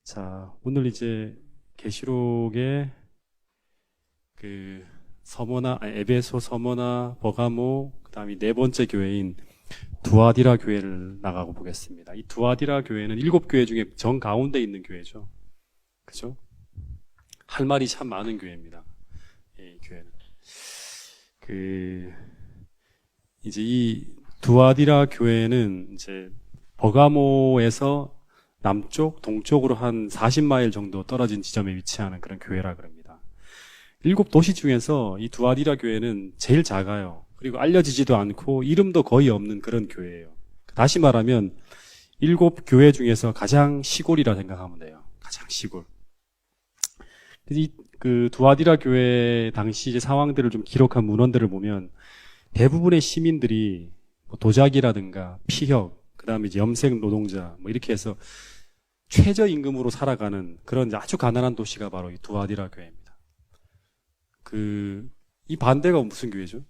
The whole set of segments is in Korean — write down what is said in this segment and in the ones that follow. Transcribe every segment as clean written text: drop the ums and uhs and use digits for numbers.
자, 오늘 이제 계시록의 그 에베소, 서머나, 버가모, 그다음에 네 번째 교회인 두아디라 교회를 나가고 보겠습니다. 이 두아디라 교회는 7교회 중에 정 가운데 있는 교회죠. 그죠? 할 말이 참 많은 교회입니다. 이 교회는. 이제 이 두아디라 교회는 이제 버가모에서 남쪽, 동쪽으로 한 40마일 정도 떨어진 지점에 위치하는 그런 교회라 그럽니다. 7도시 중에서 이 두아디라 교회는 제일 작아요. 그리고 알려지지도 않고 이름도 거의 없는 그런 교회예요. 다시 말하면 7교회 중에서 가장 시골이라 생각하면 돼요. 가장 시골. 그 두아디라 교회 당시 이제 상황들을 좀 기록한 문헌들을 보면 대부분의 시민들이 뭐 도자기라든가 피혁, 그 다음에 이제 염색 노동자, 뭐 이렇게 해서 최저임금으로 살아가는 그런 아주 가난한 도시가 바로 이 두아디라 교회입니다. 이 반대가 무슨 교회죠?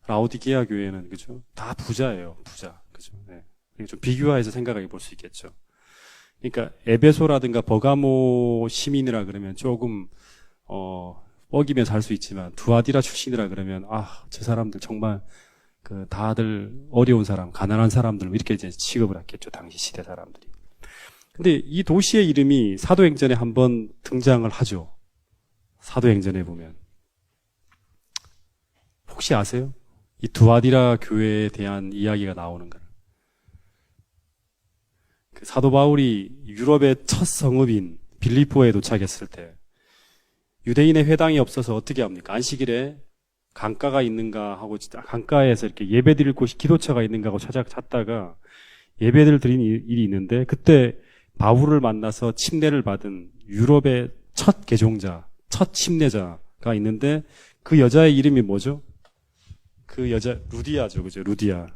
라오디게아 교회는, 그죠? 다 부자예요, 부자. 그죠? 네. 좀 비교해서 생각해 볼 수 있겠죠. 그러니까, 에베소라든가 버가모 시민이라 그러면 조금, 뻐기면 살 수 있지만, 두아디라 출신이라 그러면, 저 사람들 정말, 다들 어려운 사람, 가난한 사람들, 이렇게 이제 취급을 했겠죠, 당시 시대 사람들이. 근데 이 도시의 이름이 사도행전에 한번 등장을 하죠. 사도행전에 보면. 혹시 아세요? 이 두아디라 교회에 대한 이야기가 나오는 거를. 사도 바울이 유럽의 첫 성읍인 빌립보에 도착했을 때 유대인의 회당이 없어서 어떻게 합니까? 안식일에 강가가 있는가 하고 강가에서 이렇게 예배드릴 곳이 기도처가 있는가 하고 찾다가 예배를 드린 일이 있는데 그때 바울을 만나서 침례를 받은 유럽의 첫 개종자, 첫 침례자가 있는데 그 여자의 이름이 뭐죠? 그 여자 루디아죠, 그죠? 루디아.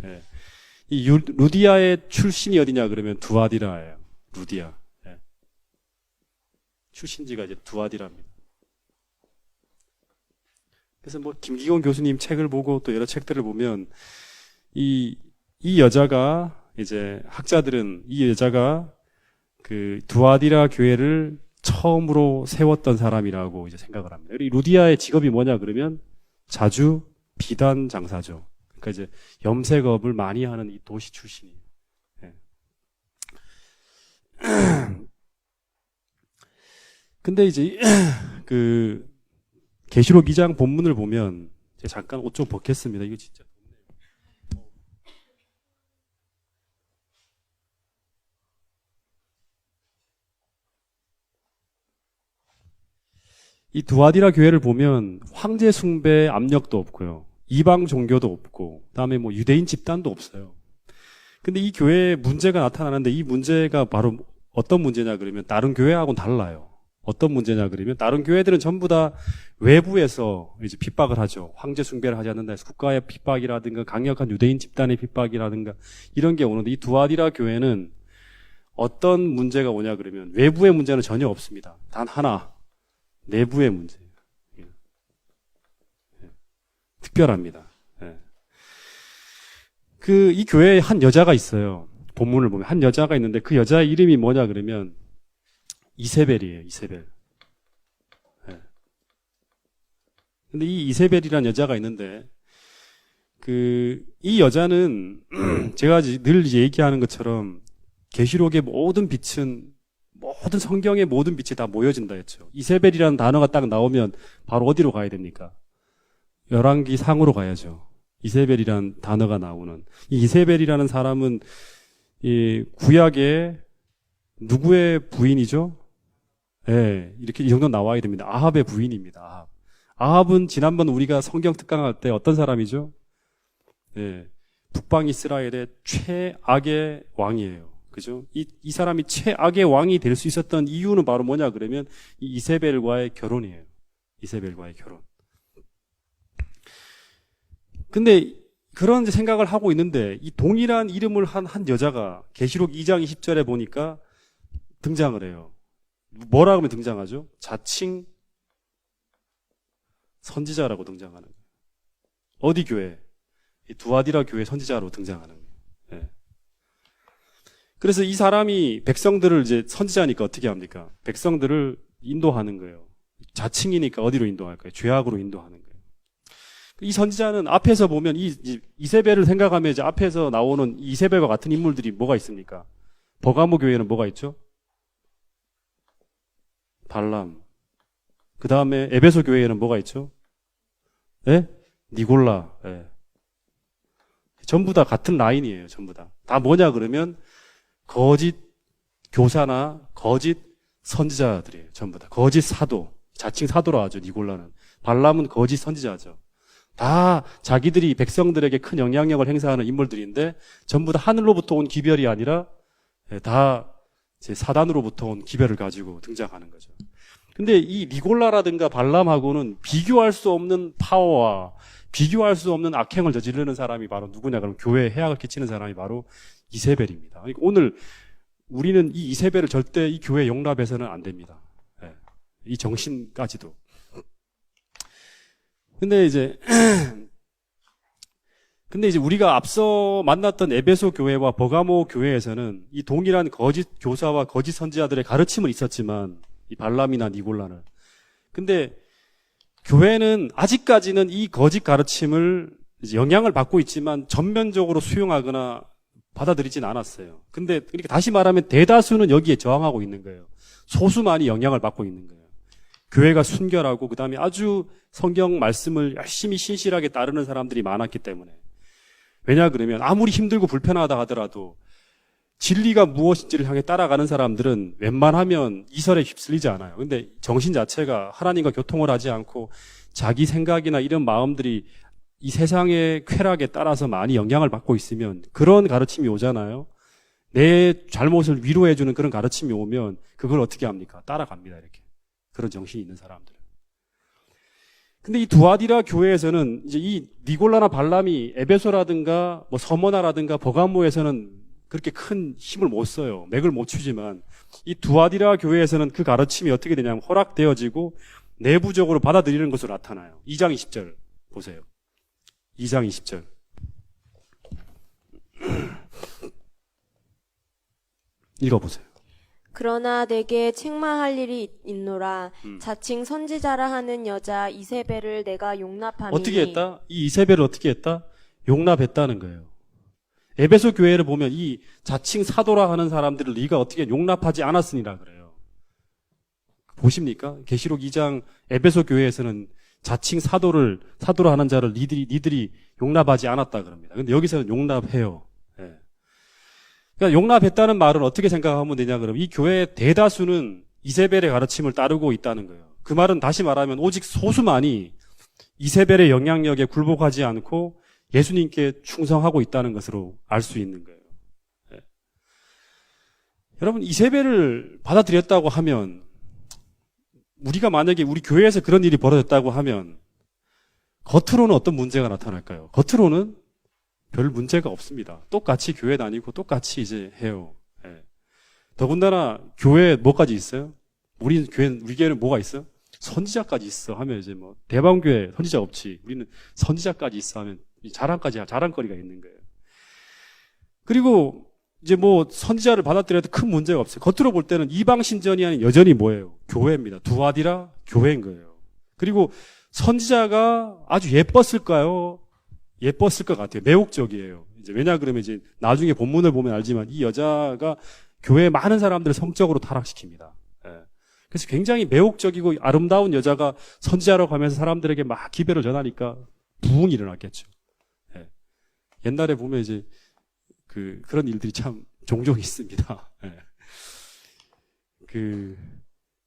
예. 루디아의 출신이 어디냐 그러면 두아디라예요. 루디아. 예. 출신지가 이제 두아디라입니다. 그래서 뭐 김기곤 교수님 책을 보고 또 여러 책들을 보면 이 여자가 이제 학자들은 이 여자가 그 두아디라 교회를 처음으로 세웠던 사람이라고 이제 생각을 합니다. 이 루디아의 직업이 뭐냐 그러면 자주 비단 장사죠. 그러니까 이제 염색업을 많이 하는 이 도시 출신이에요. 네. 근데 이제 계시록 2장 본문을 보면 제가 잠깐 옷 좀 벗겠습니다. 이거 진짜 이 두아디라 교회를 보면 황제 숭배 압력도 없고요. 이방 종교도 없고 그다음에 뭐 유대인 집단도 없어요. 근데 이 교회에 문제가 나타나는데 이 문제가 바로 어떤 문제냐 그러면 다른 교회하고는 달라요. 어떤 문제냐 그러면 다른 교회들은 전부 다 외부에서 이제 핍박을 하죠. 황제 숭배를 하지 않는다 해서 국가의 핍박이라든가 강력한 유대인 집단의 핍박이라든가 이런 게 오는데 이 두아디라 교회는 어떤 문제가 오냐 그러면 외부의 문제는 전혀 없습니다. 단 하나. 내부의 문제예요. 특별합니다. 이 교회에 한 여자가 있어요. 본문을 보면 한 여자가 있는데 그 여자의 이름이 뭐냐 그러면 이세벨이에요. 이세벨. 근데 이 이세벨이라는 여자가 있는데 이 여자는 제가 늘 얘기하는 것처럼 계시록의 모든 빛은 모든 성경의 모든 빛이 다 모여진다 했죠. 이세벨이라는 단어가 딱 나오면 바로 어디로 가야 됩니까? 열왕기 상으로 가야죠. 이세벨이라는 단어가 나오는. 이 이세벨이라는 사람은 이 구약의 누구의 부인이죠? 이렇게 이 정도 나와야 됩니다. 아합의 부인입니다. 아합은 지난번 우리가 성경 특강할 때 어떤 사람이죠? 북방 이스라엘의 최악의 왕이에요. 그죠? 이 사람이 최악의 왕이 될 수 있었던 이유는 바로 뭐냐 그러면 이 이세벨과의 결혼이에요. 이세벨과의 결혼. 근데 그런 생각을 하고 있는데 이 동일한 이름을 한 여자가 계시록 2장 20절에 보니까 등장을 해요. 뭐라고 하면 등장하죠? 자칭 선지자라고 등장하는 거예요. 어디 교회? 이 두아디라 교회 선지자로 등장하는 거예요. 그래서 이 사람이 백성들을 이제 선지자니까 어떻게 합니까? 백성들을 인도하는 거예요. 자칭이니까 어디로 인도할까요? 죄악으로 인도하는 거예요. 이 선지자는 앞에서 보면 이세벨을 생각하면 이제 앞에서 나오는 이세벨과 같은 인물들이 뭐가 있습니까? 버가모 교회는 뭐가 있죠? 발람. 그 다음에 에베소 교회에는 뭐가 있죠? 예? 니골라. 예. 전부 다 같은 라인이에요. 전부 다. 다 뭐냐 그러면 거짓 교사나 거짓 선지자들이에요. 전부 다. 거짓 사도. 자칭 사도라 하죠. 니골라는. 발람은 거짓 선지자죠. 다 자기들이 백성들에게 큰 영향력을 행사하는 인물들인데 전부 다 하늘로부터 온 기별이 아니라 다 이제 사단으로부터 온 기별을 가지고 등장하는 거죠. 근데 이 니골라라든가 발람하고는 비교할 수 없는 파워와 비교할 수 없는 악행을 저지르는 사람이 바로 누구냐 그러면 교회에 해악을 끼치는 사람이 바로 이세벨입니다. 그러니까 오늘 우리는 이 이세벨을 절대 이 교회에 용납해서는 안 됩니다. 이 정신까지도. 근데 이제 우리가 앞서 만났던 에베소 교회와 버가모 교회에서는 이 동일한 거짓 교사와 거짓 선지자들의 가르침은 있었지만 이 발람이나 니골라는. 근데 교회는 아직까지는 이 거짓 가르침을 이제 영향을 받고 있지만 전면적으로 수용하거나 받아들이진 않았어요. 근데 그러니까 다시 말하면 대다수는 여기에 저항하고 있는 거예요. 소수만이 영향을 받고 있는 거예요. 교회가 순결하고 그다음에 아주 성경 말씀을 열심히 신실하게 따르는 사람들이 많았기 때문에. 왜냐 그러면 아무리 힘들고 불편하다 하더라도 진리가 무엇인지를 향해 따라가는 사람들은 웬만하면 이설에 휩쓸리지 않아요. 근데 정신 자체가 하나님과 교통을 하지 않고 자기 생각이나 이런 마음들이 이 세상의 쾌락에 따라서 많이 영향을 받고 있으면 그런 가르침이 오잖아요. 내 잘못을 위로해주는 그런 가르침이 오면 그걸 어떻게 합니까? 따라갑니다. 이렇게. 그런 정신이 있는 사람들. 근데 이 두아디라 교회에서는 이제 이 니골라나 발람이 에베소라든가 뭐 서머나라든가 버가모에서는 그렇게 큰 힘을 못 써요. 맥을 못 추지만 이 두아디라 교회에서는 그 가르침이 어떻게 되냐면 허락되어지고 내부적으로 받아들이는 것으로 나타나요. 2장 20절 보세요. 2장 20절. 읽어보세요. 그러나 내게 책망할 일이 있노라. 자칭 선지자라 하는 여자 이세벨을 내가 용납하니. 어떻게 했다? 이 이세벨을 어떻게 했다? 용납했다는 거예요. 에베소 교회를 보면 이 자칭 사도라 하는 사람들을 네가 어떻게 용납하지 않았으니라 그래요. 보십니까? 계시록 2장 에베소 교회에서는 자칭 사도라 하는 자를 니들이 용납하지 않았다 그럽니다. 근데 여기서는 용납해요. 예. 그러니까 용납했다는 말은 어떻게 생각하면 되냐 그러면 이 교회의 대다수는 이세벨의 가르침을 따르고 있다는 거예요. 그 말은 다시 말하면 오직 소수만이 이세벨의 영향력에 굴복하지 않고 예수님께 충성하고 있다는 것으로 알 수 있는 거예요. 예. 여러분 이세벨을 받아들였다고 하면 우리가 만약에 우리 교회에서 그런 일이 벌어졌다고 하면 겉으로는 어떤 문제가 나타날까요? 겉으로는 별 문제가 없습니다. 똑같이 교회 다니고 똑같이 이제 해요. 예. 더군다나 교회에 뭐까지 있어요? 우리 교회는 뭐가 있어요? 선지자까지 있어 하면 이제 뭐 대방교회 선지자 없지. 우리는 선지자까지 있어 하면 자랑거리가 있는 거예요. 그리고 이제 뭐 선지자를 받아들여도 큰 문제가 없어요. 겉으로 볼 때는 이방 신전이 아닌 여전히 뭐예요? 교회입니다. 두아디라 교회인 거예요. 그리고 선지자가 아주 예뻤을까요? 예뻤을 것 같아요. 매혹적이에요. 이제 왜냐 그러면 이제 나중에 본문을 보면 알지만 이 여자가 교회에 많은 사람들을 성적으로 타락시킵니다. 예. 그래서 굉장히 매혹적이고 아름다운 여자가 선지자라고 하면서 사람들에게 막 기별을 전하니까 부흥이 일어났겠죠. 예. 옛날에 보면 이제 그런 일들이 참 종종 있습니다. 예.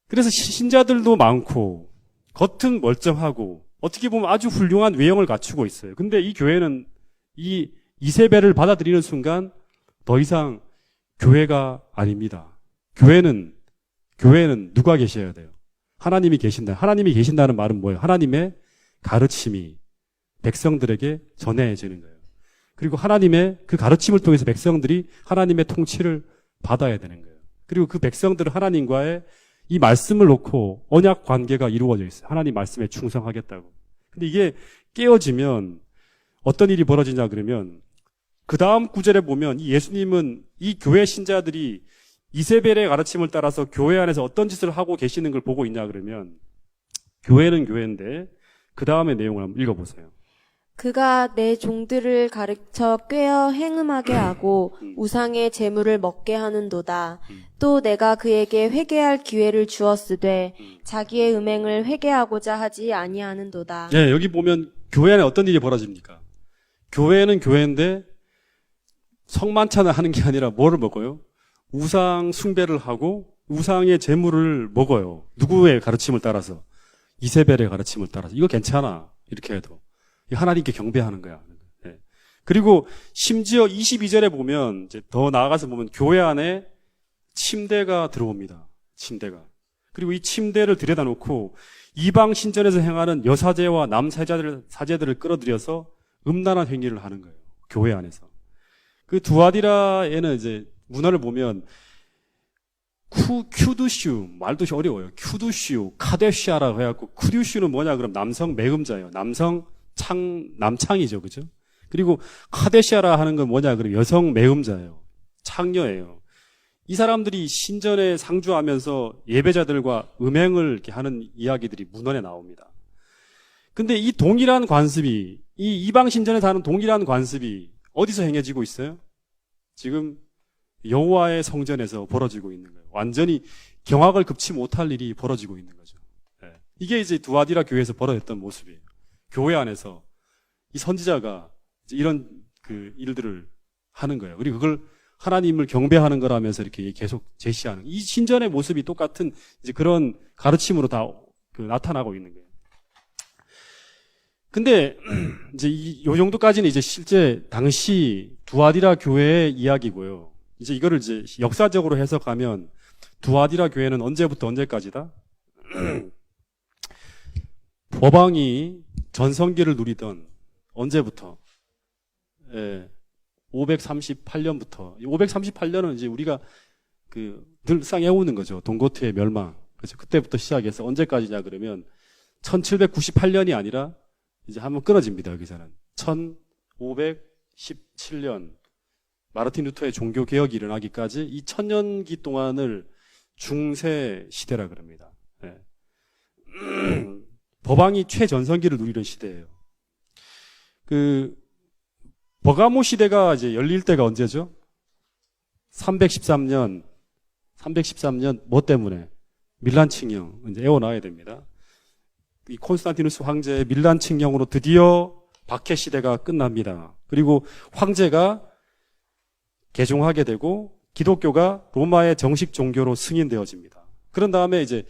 그래서 신자들도 많고 겉은 멀쩡하고 어떻게 보면 아주 훌륭한 외형을 갖추고 있어요. 근데 이 교회는 이 이세벨을 받아들이는 순간 더 이상 교회가 아닙니다. 교회는 누가 계셔야 돼요? 하나님이 계신다. 하나님이 계신다는 말은 뭐예요? 하나님의 가르침이 백성들에게 전해지는 거예요. 그리고 하나님의 그 가르침을 통해서 백성들이 하나님의 통치를 받아야 되는 거예요. 그리고 그 백성들은 하나님과의 이 말씀을 놓고 언약 관계가 이루어져 있어요. 하나님 말씀에 충성하겠다고. 근데 이게 깨어지면 어떤 일이 벌어지냐 그러면 그 다음 구절에 보면 이 예수님은 이 교회 신자들이 이세벨의 가르침을 따라서 교회 안에서 어떤 짓을 하고 계시는 걸 보고 있냐 그러면 교회는 교회인데 그 다음의 내용을 한번 읽어보세요. 그가 내 종들을 가르쳐 꾀어 행음하게 하고 우상의 재물을 먹게 하는도다. 또 내가 그에게 회개할 기회를 주었으되 자기의 음행을 회개하고자 하지 아니하는도다. 네, 여기 보면 교회 안에 어떤 일이 벌어집니까? 교회는 교회인데 성만찬을 하는 게 아니라 뭐를 먹어요? 우상 숭배를 하고 우상의 재물을 먹어요. 누구의 가르침을 따라서? 이세벨의 가르침을 따라서. 이거 괜찮아. 이렇게 해도. 하나님께 경배하는 거야. 네. 그리고 심지어 22절에 보면 이제 더 나아가서 보면 교회 안에 침대가 들어옵니다. 침대가. 그리고 이 침대를 들여다 놓고 이방 신전에서 행하는 여사제와 남사제들을 끌어들여서 음란한 행위를 하는 거예요. 교회 안에서. 그 두아디라에는 이제 문화를 보면 큐두슈, 말도 어려워요. 큐두슈, 카데시아라고 해갖고, 쿠듀슈는 뭐냐, 그럼 남성 매음자예요. 남창이죠. 그죠? 그리고 카데시아라 하는 건 뭐냐, 그럼 여성 매음자예요. 창녀예요. 이 사람들이 신전에 상주하면서 예배자들과 음행을 이렇게 하는 이야기들이 문헌에 나옵니다. 근데 이 동일한 관습이, 이 이방 신전에 사는 동일한 관습이 어디서 행해지고 있어요? 지금 여호와의 성전에서 벌어지고 있는 거예요. 완전히 경악을 급치 못할 일이 벌어지고 있는 거죠. 네. 이게 이제 두아디라 교회에서 벌어졌던 모습이에요. 교회 안에서 이 선지자가 이런 그 일들을 하는 거예요. 그리고 그걸 하나님을 경배하는 거라면서 이렇게 계속 제시하는 이 신전의 모습이 똑같은 이제 그런 가르침으로 다 나타나고 있는 거예요. 근데 이제 요 정도까지는 이제 실제 당시 두아디라 교회의 이야기고요. 이제 이거를 이제 역사적으로 해석하면 두아디라 교회는 언제부터 언제까지다? 법왕이 전성기를 누리던 언제부터? 예, 538년부터. 538년은 이제 우리가 늘상 해오는 거죠. 동고트의 멸망. 그렇죠. 그때부터 시작해서 언제까지냐 그러면 1798년이 아니라 이제 한번 끊어집니다. 여기서는 1517년 마르틴 루터의 종교 개혁이 일어나기까지 이 1000년기 동안을 중세 시대라 그럽니다. 네. 법왕이 최전성기를 누리던 시대예요. 버가모 시대가 이제 열릴 때가 언제죠? 313년 뭐 때문에? 밀란 칙령 이제 에워놔야 됩니다. 이 콘스탄티누스 황제의 밀란 칙령으로 드디어 박해 시대가 끝납니다. 그리고 황제가 개종하게 되고 기독교가 로마의 정식 종교로 승인되어집니다. 그런 다음에 이제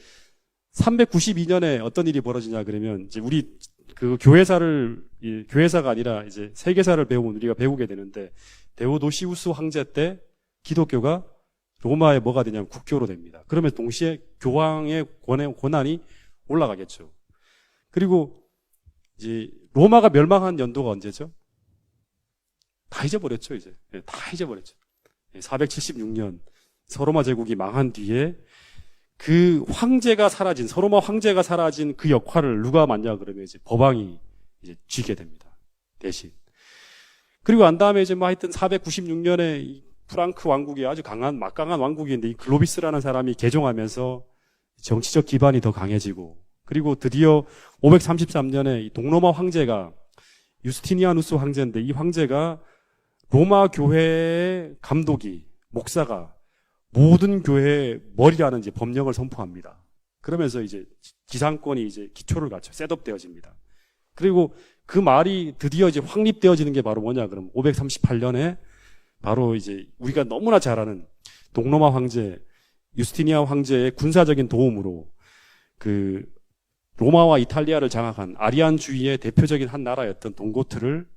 392년에 어떤 일이 벌어지냐 그러면 이제 우리 교회사가 아니라 이제 세계사를 배우면 우리가 배우게 되는데 데오도시우스 황제 때 기독교가 로마의 뭐가 되냐면 국교로 됩니다. 그러면 동시에 교황의 권한이 올라가겠죠. 그리고 이제 로마가 멸망한 연도가 언제죠? 다 잊어버렸죠, 이제. 네, 다 잊어버렸죠. 476년 서로마 제국이 망한 뒤에 서로마 황제가 사라진 그 역할을 누가 맡냐 그러면 이제 법왕이 이제 쥐게 됩니다. 대신. 그리고 난 다음에 이제 하여튼 496년에 이 프랑크 왕국이 아주 막강한 왕국인데 이 글로비스라는 사람이 개종하면서 정치적 기반이 더 강해지고 그리고 드디어 533년에 이 동로마 황제가 유스티니아누스 황제인데 이 황제가 로마 교회의 목사가 모든 교회의 머리라는 이제 법령을 선포합니다. 그러면서 이제 기상권이 이제 기초를 갖춰 셋업되어집니다. 그리고 그 말이 드디어 이제 확립되어지는 게 바로 뭐냐 그럼 538년에 바로 이제 우리가 너무나 잘 아는 동로마 황제 유스티니아 황제의 군사적인 도움으로 로마와 이탈리아를 장악한 아리안주의의 대표적인 한 나라였던 동고트를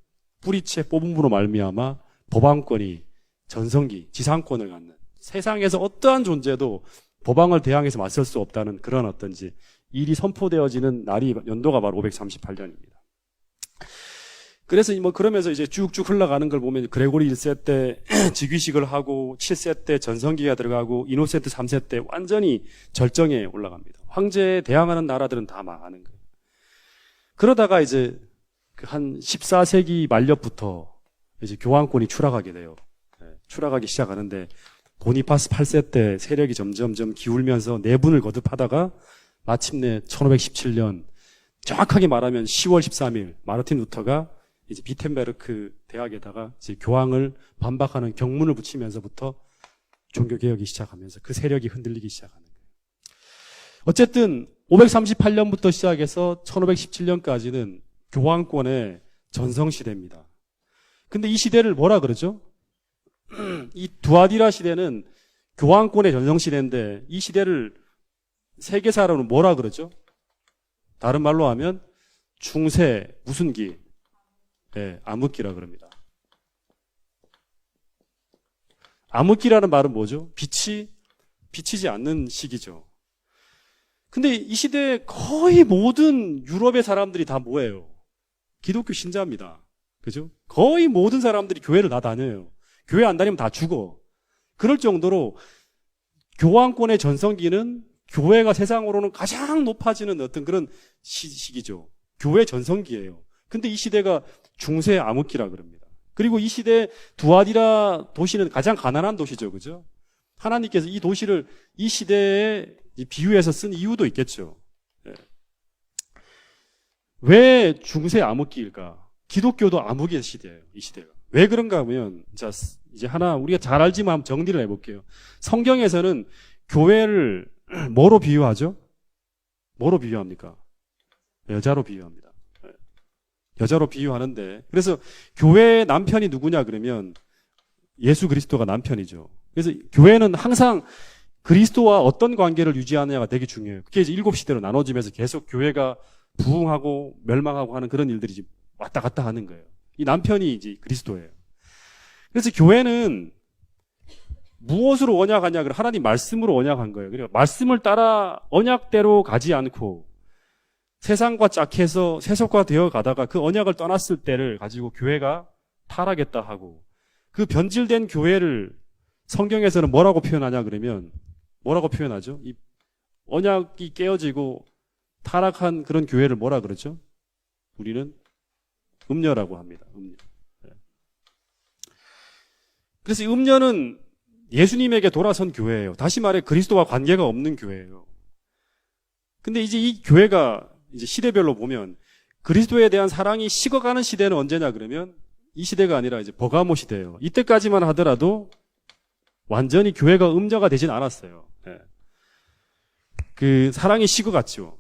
뿌리채 뽑음으로 말미암아 법왕권이 전성기 지상권을 갖는 세상에서 어떠한 존재도 법왕을 대항해서 맞설 수 없다는 그런 어떤지 일이 선포되어지는 연도가 바로 538년입니다. 그래서 그러면서 이제 쭉쭉 흘러가는 걸 보면 그레고리 1세 때 즉위식을 하고 7세 때 전성기가 들어가고 이노센트 3세 때 완전히 절정에 올라갑니다. 황제에 대항하는 나라들은 다 망하는 거예요. 그러다가 이제 한 14세기 말년부터 이제 교황권이 추락하게 돼요. 추락하기 시작하는데 보니파스 8세 때 세력이 점점점 기울면서 내분을 거듭하다가 마침내 1517년 정확하게 말하면 10월 13일 마르틴 루터가 이제 비텐베르크 대학에다가 이제 교황을 반박하는 경문을 붙이면서부터 종교 개혁이 시작하면서 그 세력이 흔들리기 시작하는 거예요. 어쨌든 538년부터 시작해서 1517년까지는 교황권의 전성시대입니다. 근데 이 시대를 뭐라 그러죠? 이 두아디라 시대는 교황권의 전성시대인데 이 시대를 세계사로는 뭐라 그러죠? 다른 말로 하면 중세 무슨 기? 네, 암흑기라 그럽니다. 암흑기라는 말은 뭐죠? 빛이 비치지 않는 시기죠. 근데 이 시대에 거의 모든 유럽의 사람들이 다 뭐예요? 기독교 신자입니다. 그죠? 거의 모든 사람들이 교회를 다 다녀요. 교회 안 다니면 다 죽어. 그럴 정도로 교황권의 전성기는 교회가 세상으로는 가장 높아지는 어떤 그런 시기죠. 교회 전성기예요. 근데 이 시대가 중세 암흑기라 그럽니다. 그리고 이 시대 두아디라 도시는 가장 가난한 도시죠. 그죠? 하나님께서 이 도시를 이 시대에 비유해서 쓴 이유도 있겠죠. 왜 중세 암흑기일까? 기독교도 암흑의 시대예요. 이 시대가. 왜 그런가 하면 자 이제 하나 우리가 잘 알지만 한번 정리를 해볼게요. 성경에서는 교회를 뭐로 비유하죠? 뭐로 비유합니까? 여자로 비유합니다. 여자로 비유하는데 그래서 교회의 남편이 누구냐 그러면 예수 그리스도가 남편이죠. 그래서 교회는 항상 그리스도와 어떤 관계를 유지하느냐가 되게 중요해요. 그게 이제 7시대로 나눠지면서 계속 교회가 부흥하고 멸망하고 하는 그런 일들이 이제 왔다 갔다 하는 거예요. 이 남편이 이제 그리스도예요. 그래서 교회는 무엇으로 언약하냐? 그럼 하나님 말씀으로 언약한 거예요. 그러니까 말씀을 따라 언약대로 가지 않고 세상과 짝해서 세속화되어 가다가 그 언약을 떠났을 때를 가지고 교회가 타락했다 하고 그 변질된 교회를 성경에서는 뭐라고 표현하냐 그러면 뭐라고 표현하죠? 이 언약이 깨어지고 타락한 그런 교회를 뭐라 그러죠? 우리는 음녀라고 합니다. 음녀. 그래서 이 음녀는 예수님에게 돌아선 교회예요. 다시 말해 그리스도와 관계가 없는 교회예요. 근데 이제 이 교회가 이제 시대별로 보면 그리스도에 대한 사랑이 식어가는 시대는 언제냐 그러면 이 시대가 아니라 이제 버가모 시대예요. 이때까지만 하더라도 완전히 교회가 음녀가 되진 않았어요. 그 사랑이 식어갔죠.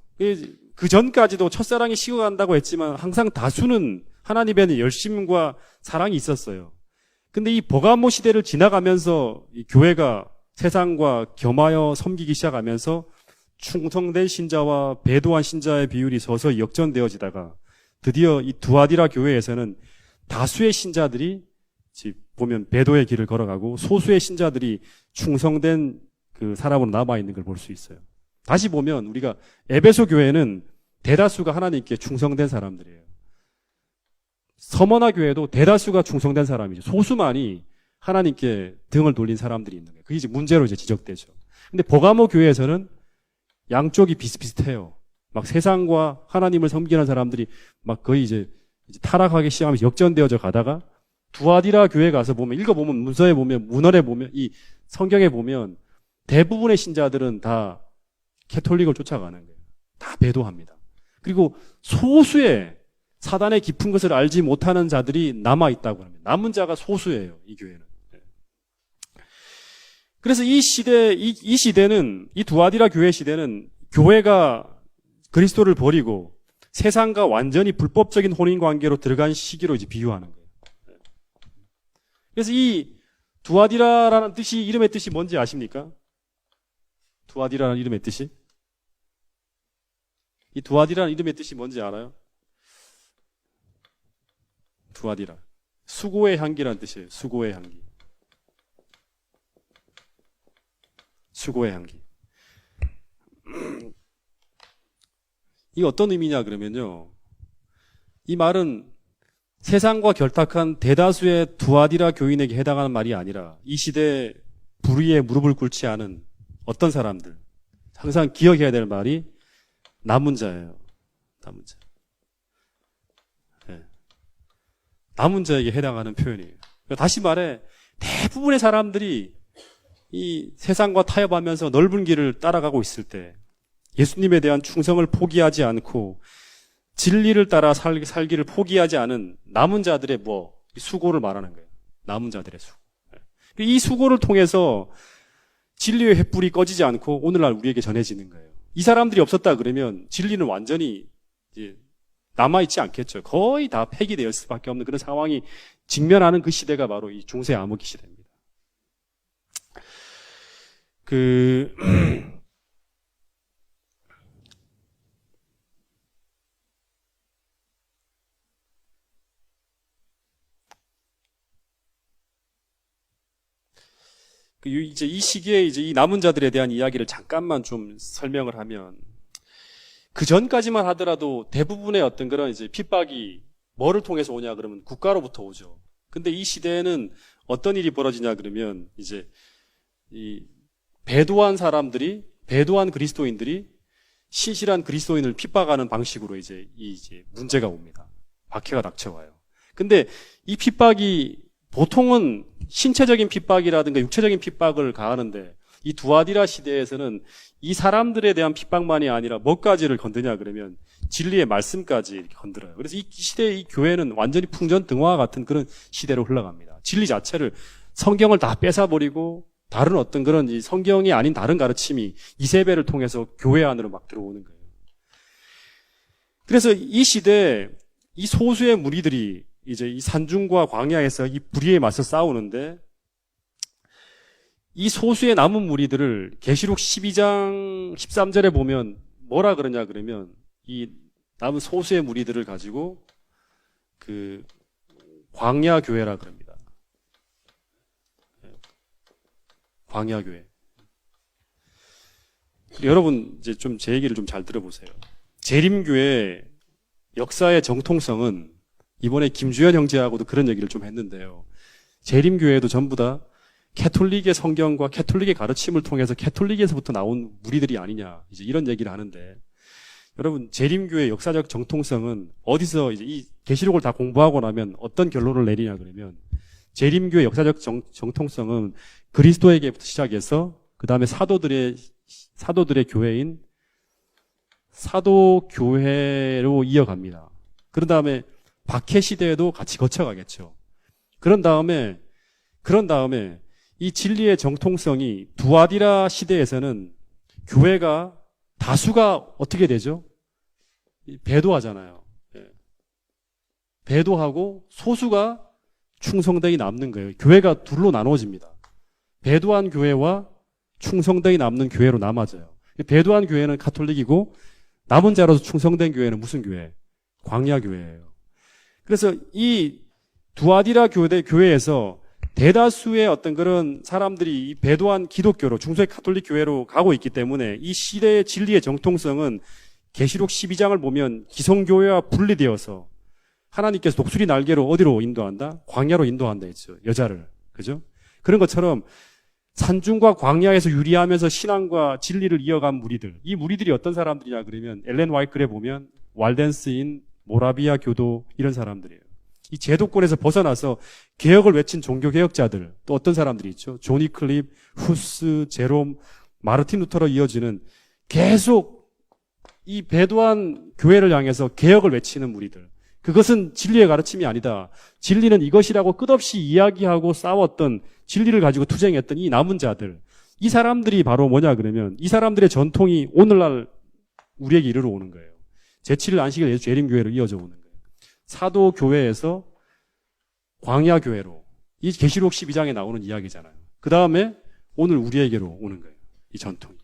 그 전까지도 첫사랑이 식어간다고 했지만 항상 다수는 하나님에 대한 열심과 사랑이 있었어요. 근데 이 버가모 시대를 지나가면서 이 교회가 세상과 겸하여 섬기기 시작하면서 충성된 신자와 배도한 신자의 비율이 서서히 역전되어지다가 드디어 이 두아디라 교회에서는 다수의 신자들이 보면 배도의 길을 걸어가고 소수의 신자들이 충성된 그 사람으로 남아있는 걸 볼 수 있어요. 다시 보면 우리가 에베소 교회는 대다수가 하나님께 충성된 사람들이에요. 서머나 교회도 대다수가 충성된 사람이죠. 소수만이 하나님께 등을 돌린 사람들이 있는 거예요. 그게 이제 문제로 이제 지적되죠. 근데 버가모 교회에서는 양쪽이 비슷비슷해요. 막 세상과 하나님을 섬기는 사람들이 막 거의 이제 타락하기 시작하면서 역전되어져 가다가 두아디라 교회 가서 보면 읽어보면 문서에 보면 문헌에 보면 이 성경에 보면 대부분의 신자들은 다 캐톨릭을 쫓아가는 거예요. 다 배도합니다. 그리고 소수의 사단의 깊은 것을 알지 못하는 자들이 남아있다고 합니다. 남은 자가 소수예요. 이 교회는. 그래서 이 시대는 이 두아디라 교회 시대는 교회가 그리스도를 버리고 세상과 완전히 불법적인 혼인 관계로 들어간 시기로 이제 비유하는 거예요. 그래서 이 두아디라라는 뜻이 이름의 뜻이 뭔지 아십니까? 두아디라는 이름의 뜻이? 이 두아디라는 이름의 뜻이 뭔지 알아요? 두아디라. 수고의 향기라는 뜻이에요. 수고의 향기. 수고의 향기. 이게 어떤 의미냐 그러면요. 이 말은 세상과 결탁한 대다수의 두아디라 교인에게 해당하는 말이 아니라 이 시대에 불의에 무릎을 꿇지 않은 어떤 사람들 항상 기억해야 될 말이 남은 자예요. 남은 자. 네. 남은 자에게 해당하는 표현이에요. 그러니까 다시 말해 대부분의 사람들이 이 세상과 타협하면서 넓은 길을 따라가고 있을 때 예수님에 대한 충성을 포기하지 않고 진리를 따라 살기를 포기하지 않은 남은 자들의 수고를 말하는 거예요. 남은 자들의 수고. 이 수고를 통해서 진리의 횃불이 꺼지지 않고 오늘날 우리에게 전해지는 거예요. 이 사람들이 없었다 그러면 진리는 완전히 이제 남아있지 않겠죠. 거의 다 폐기될 수밖에 없는 그런 상황이 직면하는 그 시대가 바로 이 중세 암흑기 시대입니다. 이제 이 시기에 이제 이 남은 자들에 대한 이야기를 잠깐만 좀 설명을 하면 그 전까지만 하더라도 대부분의 어떤 그런 이제 핍박이 뭐를 통해서 오냐 그러면 국가로부터 오죠. 근데 이 시대에는 어떤 일이 벌어지냐 그러면 이제 이 배도한 그리스도인들이 신실한 그리스도인을 핍박하는 방식으로 이제 문제가 옵니다. 박해가 닥쳐와요. 근데 이 핍박이 보통은 신체적인 핍박이라든가 육체적인 핍박을 가하는데 이 두아디라 시대에서는 이 사람들에 대한 핍박만이 아니라 뭐까지를 건드냐 그러면 진리의 말씀까지 이렇게 건드려요. 그래서 이 시대의 이 교회는 완전히 풍전등화와 같은 그런 시대로 흘러갑니다. 진리 자체를 성경을 다 뺏어버리고 다른 어떤 그런 이 성경이 아닌 다른 가르침이 이세벨을 통해서 교회 안으로 막 들어오는 거예요. 그래서 이 시대에 이 소수의 무리들이 이제 이 산중과 광야에서 이 불의에 맞서 싸우는데 이 소수의 남은 무리들을 계시록 12장 13절에 보면 뭐라 그러냐 그러면 이 남은 소수의 무리들을 가지고 그 광야 교회라 그럽니다. 광야 교회. 여러분 이제 좀 제 얘기를 좀 잘 들어보세요. 재림교회 역사의 정통성은 이번에 김주현 형제하고도 그런 얘기를 좀 했는데요. 재림교회도 전부 다 캐톨릭의 성경과 캐톨릭의 가르침을 통해서 캐톨릭에서부터 나온 무리들이 아니냐, 이제 이런 얘기를 하는데, 여러분, 재림교회의 역사적 정통성은 어디서 이제 이 계시록을 다 공부하고 나면 어떤 결론을 내리냐 그러면, 재림교회의 역사적 정통성은 그리스도에게부터 시작해서 그 다음에 사도들의 교회인 사도교회로 이어갑니다. 그런 다음에 박해 시대에도 같이 거쳐가겠죠. 그런 다음에 이 진리의 정통성이 두아디라 시대에서는 교회가 다수가 어떻게 되죠? 배도하잖아요. 배도하고 소수가 충성되이 남는 거예요. 교회가 둘로 나눠집니다. 배도한 교회와 충성되이 남는 교회로 나눠져요. 배도한 교회는 가톨릭이고 남은 자로서 충성된 교회는 무슨 교회? 광야 교회예요. 그래서 이 두아디라 교회에서 대다수의 어떤 그런 사람들이 이 배도한 기독교로 중세 가톨릭 교회로 가고 있기 때문에 이 시대의 진리의 정통성은 계시록 12장을 보면 기성교회와 분리되어서 하나님께서 독수리 날개로 어디로 인도한다? 광야로 인도한다 했죠. 여자를. 그죠? 그런 것처럼 산중과 광야에서 유리하면서 신앙과 진리를 이어간 무리들. 이 무리들이 어떤 사람들이냐 그러면 엘렌 와이클에 보면 walden스인 모라비아 교도 이런 사람들이에요. 이 제도권에서 벗어나서 개혁을 외친 종교개혁자들, 또 어떤 사람들이 있죠. 조니 클립, 후스, 제롬, 마르틴 루터로 이어지는 계속 이 배도한 교회를 향해서 개혁을 외치는 무리들. 그것은 진리의 가르침이 아니다. 진리는 이것이라고 끝없이 이야기하고 싸웠던, 진리를 가지고 투쟁했던 이 남은 자들. 이 사람들이 바로 뭐냐 그러면 이 사람들의 전통이 오늘날 우리에게 이르러 오는 거예요. 제7일 안식일 예수 재림교회로 이어져 오는 거예요. 사도교회에서 광야교회로, 이 계시록 12장에 나오는 이야기잖아요. 그 다음에 오늘 우리에게로 오는 거예요. 이 전통이.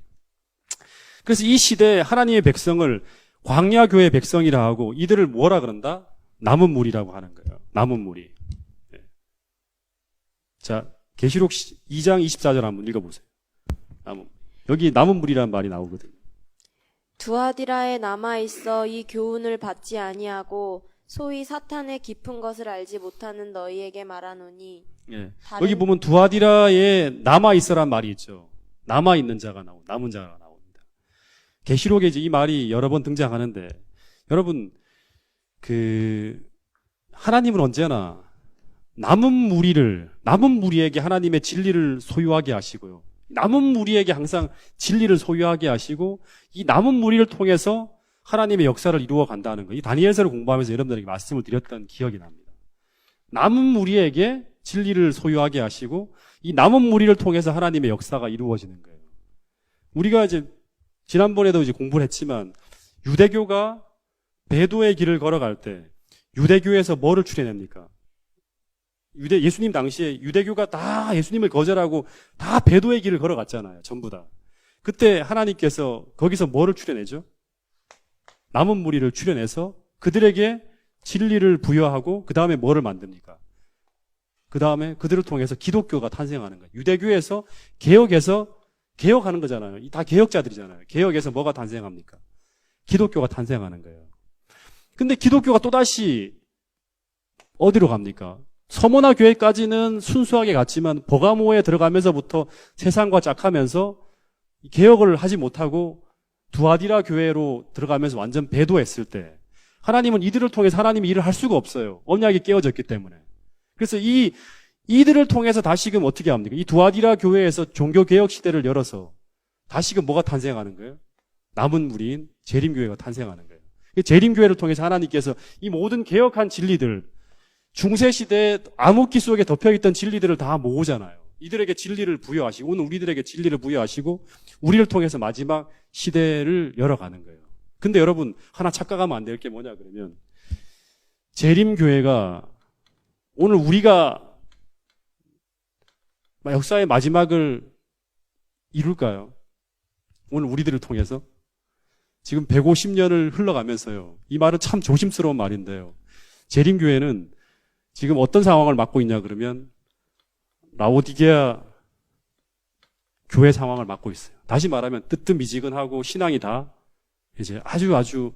그래서 이 시대에 하나님의 백성을 광야교회 백성이라 하고 이들을 뭐라 그런다? 남은 무리라고 하는 거예요. 남은 무리. 네. 자, 계시록 2장 24절 한번 읽어보세요. 여기 남은 무리라는 말이 나오거든요. 두아디라에 남아있어 이 교훈을 받지 아니하고 소위 사탄의 깊은 것을 알지 못하는 너희에게 말하노니. 예. 여기 보면 두아디라에 남아있어란 말이 있죠. 남은 자가 나옵니다. 계시록에 이제 이 말이 여러 번 등장하는데, 여러분, 하나님은 언제나 남은 무리에게 하나님의 진리를 소유하게 하시고요. 남은 무리에게 항상 진리를 소유하게 하시고 이 남은 무리를 통해서 하나님의 역사를 이루어 간다는 거. 이 다니엘서를 공부하면서 여러분들에게 말씀을 드렸던 기억이 납니다. 남은 무리에게 진리를 소유하게 하시고 이 남은 무리를 통해서 하나님의 역사가 이루어지는 거예요. 우리가 이제 지난번에도 이제 공부를 했지만 유대교가 배도의 길을 걸어갈 때 유대교에서 뭐를 추려냅니까? 예수님 당시에 유대교가 다 예수님을 거절하고 다 배도의 길을 걸어갔잖아요. 전부 다. 그때 하나님께서 거기서 뭐를 추려내죠? 남은 무리를 추려내서 그들에게 진리를 부여하고 그 다음에 뭐를 만듭니까? 그 다음에 그들을 통해서 기독교가 탄생하는 거예요. 유대교에서 개혁하는 거잖아요. 다 개혁자들이잖아요. 개혁에서 뭐가 탄생합니까? 기독교가 탄생하는 거예요. 근데 기독교가 또다시 어디로 갑니까? 서머나 교회까지는 순수하게 갔지만 버가모에 들어가면서부터 세상과 짝하면서 개혁을 하지 못하고 두아디라 교회로 들어가면서 완전 배도했을 때 하나님은 이들을 통해서 하나님이 일을 할 수가 없어요. 언약이 깨어졌기 때문에. 그래서 이들을 통해서 다시금 어떻게 합니까? 이 두아디라 교회에서 종교개혁 시대를 열어서 다시금 뭐가 탄생하는 거예요? 남은 무리인 재림교회가 탄생하는 거예요. 재림교회를 통해서 하나님께서 이 모든 개혁한 진리들, 중세시대에 암흑기 속에 덮여있던 진리들을 다 모으잖아요. 이들에게 진리를 부여하시고 오늘 우리들에게 진리를 부여하시고 우리를 통해서 마지막 시대를 열어가는 거예요. 근데 여러분 하나 착각하면 안 될 게 뭐냐 그러면 재림교회가 오늘 우리가 역사의 마지막을 이룰까요? 오늘 우리들을 통해서 지금 150년을 흘러가면서요. 이 말은 참 조심스러운 말인데요. 재림교회는 지금 어떤 상황을 맞고 있냐 그러면 라오디게아 교회 상황을 맞고 있어요. 다시 말하면 뜨뜻미지근하고 신앙이 다 이제 아주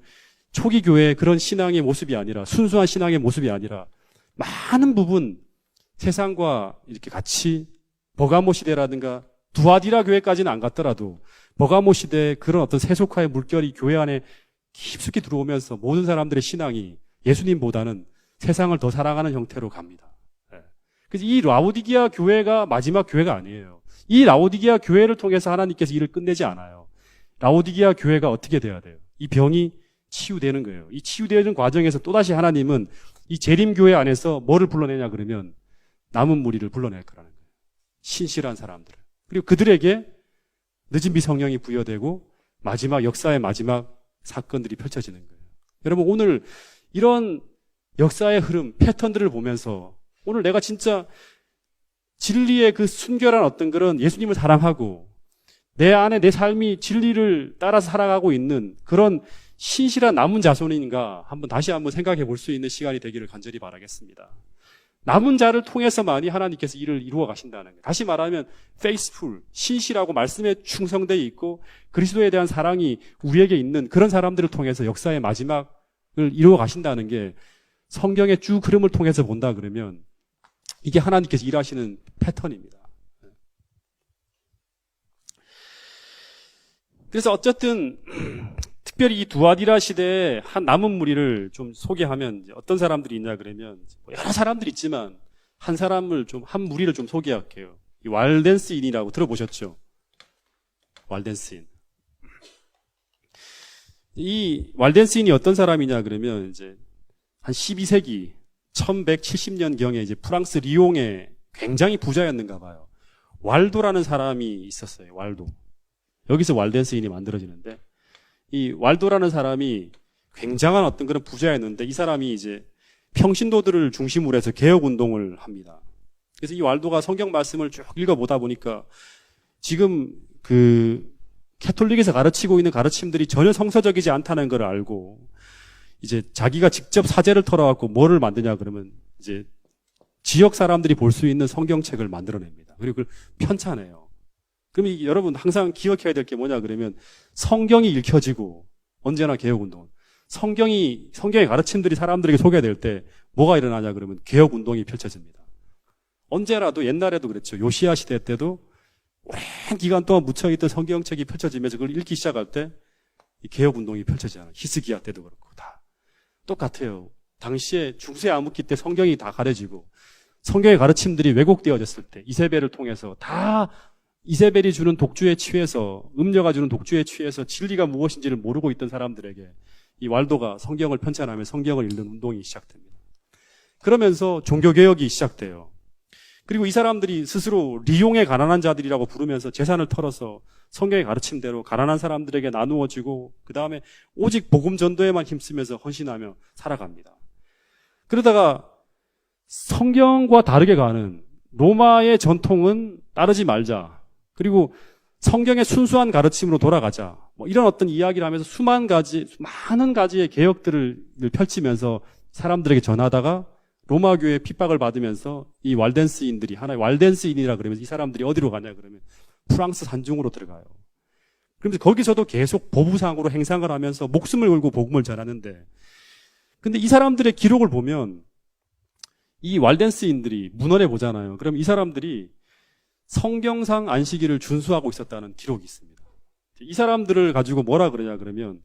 초기 교회의 그런 신앙의 모습이 아니라 순수한 신앙의 모습이 아니라 많은 부분 세상과 이렇게 같이 버가모 시대라든가 두아디라 교회까지는 안 갔더라도 버가모 시대의 그런 어떤 세속화의 물결이 교회 안에 깊숙이 들어오면서 모든 사람들의 신앙이 예수님보다는 세상을 더 사랑하는 형태로 갑니다. 그래서 이 라오디게아 교회가 마지막 교회가 아니에요. 이 라오디게아 교회를 통해서 하나님께서 일을 끝내지 않아요. 라오디게아 교회가 어떻게 돼야 돼요? 이 병이 치유되는 거예요. 이 치유되는 과정에서 또다시 하나님은 이 재림교회 안에서 뭐를 불러내냐 그러면 남은 무리를 불러낼 거라는 거예요. 신실한 사람들을. 그리고 그들에게 늦은 비 성령이 부여되고 마지막 역사의 마지막 사건들이 펼쳐지는 거예요. 여러분 오늘 이런 역사의 흐름, 패턴들을 보면서 오늘 내가 진짜 진리의 그 순결한 어떤 그런 예수님을 사랑하고 내 안에 내 삶이 진리를 따라서 살아가고 있는 그런 신실한 남은 자손인가 다시 한번 생각해 볼 수 있는 시간이 되기를 간절히 바라겠습니다. 남은 자를 통해서만이 하나님께서 일을 이루어 가신다는 거예요. 다시 말하면 faithful, 신실하고 말씀에 충성되어 있고 그리스도에 대한 사랑이 우리에게 있는 그런 사람들을 통해서 역사의 마지막을 이루어 가신다는 게 성경의 쭉 흐름을 통해서 본다 그러면 이게 하나님께서 일하시는 패턴입니다. 그래서 어쨌든 특별히 이 두아디라 시대의 한 남은 무리를 좀 소개하면 어떤 사람들이 있냐 그러면 여러 사람들이 있지만 한 무리를 좀 소개할게요. 이 왈덴스인이라고 들어보셨죠? 왈덴스인. 이 왈덴스인이 어떤 사람이냐 그러면 이제 한 12세기 1170년경에 이제 프랑스 리옹에 굉장히 부자였는가 봐요. 왈도라는 사람이 있었어요. 왈도. 여기서 왈덴스인이 만들어지는데 이 왈도라는 사람이 굉장한 어떤 그런 부자였는데 이 사람이 이제 평신도들을 중심으로 해서 개혁 운동을 합니다. 그래서 이 왈도가 성경 말씀을 쭉 읽어보다 보니까 지금 그 캐톨릭에서 가르치고 있는 가르침들이 전혀 성서적이지 않다는 걸 알고 이제 자기가 직접 사제를 털어갖고 뭐를 만드냐 그러면 이제 지역 사람들이 볼 수 있는 성경책을 만들어냅니다. 그리고 그걸 편찬해요. 그럼 여러분 항상 기억해야 될 게 뭐냐 그러면 성경이 읽혀지고 언제나 개혁운동은 성경의 가르침들이 사람들에게 소개될 때 뭐가 일어나냐 그러면 개혁운동이 펼쳐집니다. 언제라도 옛날에도 그랬죠. 요시야 시대 때도 오랜 기간 동안 묻혀있던 성경책이 펼쳐지면서 그걸 읽기 시작할 때 이 개혁운동이 펼쳐지잖아요. 히스기야 때도 그렇고 다 똑같아요. 당시에 중세 암흑기 때 성경이 다 가려지고 성경의 가르침들이 왜곡되어졌을 때 이세벨을 통해서 다 이세벨이 주는 독주에 취해서 음녀가 주는 독주에 취해서 진리가 무엇인지를 모르고 있던 사람들에게 이 왈도가 성경을 편찬하며 성경을 읽는 운동이 시작됩니다. 그러면서 종교개혁이 시작돼요. 그리고 이 사람들이 스스로 리용의 가난한 자들이라고 부르면서 재산을 털어서 성경의 가르침대로 가난한 사람들에게 나누어지고 그 다음에 오직 복음 전도에만 힘쓰면서 헌신하며 살아갑니다. 그러다가 성경과 다르게 가는 로마의 전통은 따르지 말자. 그리고 성경의 순수한 가르침으로 돌아가자. 뭐 이런 어떤 이야기를 하면서 많은 가지의 개혁들을 펼치면서 사람들에게 전하다가 로마 교회의 핍박을 받으면서 이 왈덴스인들이 하나의 왈덴스인이라 그러면서 이 사람들이 어디로 가냐 그러면 프랑스 산중으로 들어가요. 그러면서 거기서도 계속 보부상으로 행상을 하면서 목숨을 걸고 복음을 전하는데 근데 이 사람들의 기록을 보면 이 왈덴스인들이 문헌에 보잖아요. 그럼 이 사람들이 성경상 안식일을 준수하고 있었다는 기록이 있습니다. 이 사람들을 가지고 뭐라 그러냐 그러면